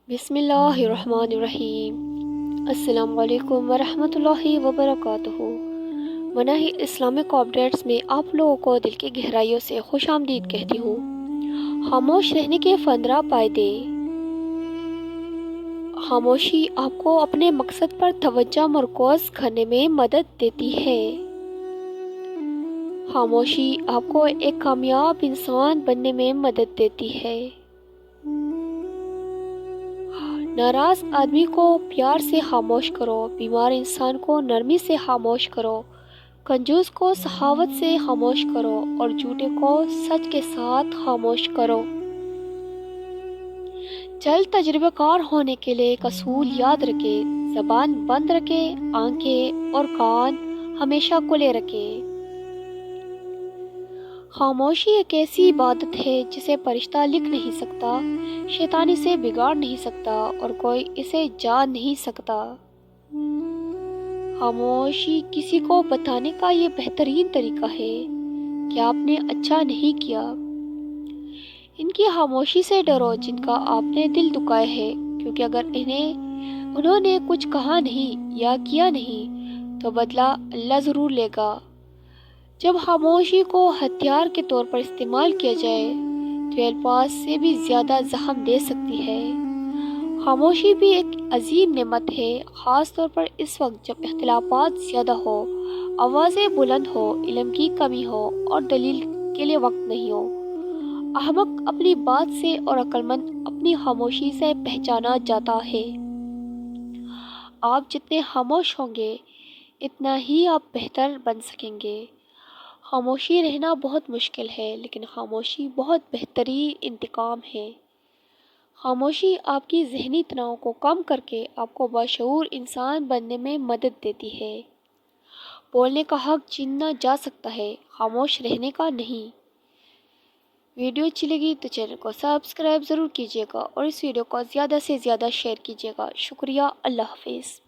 بسم اللہ الرحمن الرحیم۔ السلام علیکم ورحمۃ اللہ وبرکاتہ۔ مناہی اسلامک اپڈیٹس میں آپ لوگوں کو دل کی گہرائیوں سے خوش آمدید کہتی ہوں۔ خاموش رہنے کے 15 فائدے۔ خاموشی آپ کو اپنے مقصد پر توجہ مرکوز کرنے میں مدد دیتی ہے۔ خاموشی آپ کو ایک کامیاب انسان بننے میں مدد دیتی ہے۔ ناراض آدمی کو پیار سے خاموش کرو، بیمار انسان کو نرمی سے خاموش کرو، کنجوس کو سخاوت سے خاموش کرو اور جھوٹے کو سچ کے ساتھ خاموش کرو۔ جلد تجربہ کار ہونے کے لیے ایک اصول یاد رکھیں، زبان بند رکھیں، آنکھیں اور کان ہمیشہ کھلے رکھیں۔ خاموشی ایک ایسی عبادت ہے جسے فرشتہ لکھ نہیں سکتا، شیطان اسے بگاڑ نہیں سکتا اور کوئی اسے جان نہیں سکتا۔ خاموشی کسی کو بتانے کا یہ بہترین طریقہ ہے کہ آپ نے اچھا نہیں کیا۔ ان کی خاموشی سے ڈرو جن کا آپ نے دل دکھایا ہے، کیونکہ اگر انہوں نے کچھ کہا نہیں یا کیا نہیں تو بدلہ اللہ ضرور لے گا۔ جب خاموشی کو ہتھیار کے طور پر استعمال کیا جائے تو یہ الفاظ سے بھی زیادہ زخم دے سکتی ہے۔ خاموشی بھی ایک عظیم نعمت ہے، خاص طور پر اس وقت جب اختلافات زیادہ ہو، آوازیں بلند ہو، علم کی کمی ہو اور دلیل کے لیے وقت نہیں ہو۔ احمق اپنی بات سے اور عقلمند اپنی خاموشی سے پہچانا جاتا ہے۔ آپ جتنے خاموش ہوں گے اتنا ہی آپ بہتر بن سکیں گے۔ خاموشی رہنا بہت مشکل ہے، لیکن خاموشی بہت بہترین انتقام ہے۔ خاموشی آپ کی ذہنی تناؤ کو کم کر کے آپ کو باشعور انسان بننے میں مدد دیتی ہے۔ بولنے کا حق چھینا جا سکتا ہے، خاموش رہنے کا نہیں۔ ویڈیو اچھی لگی تو چینل کو سبسکرائب ضرور کیجیے گا اور اس ویڈیو کو زیادہ سے زیادہ شیئر کیجیے گا۔ شکریہ، اللہ حافظ۔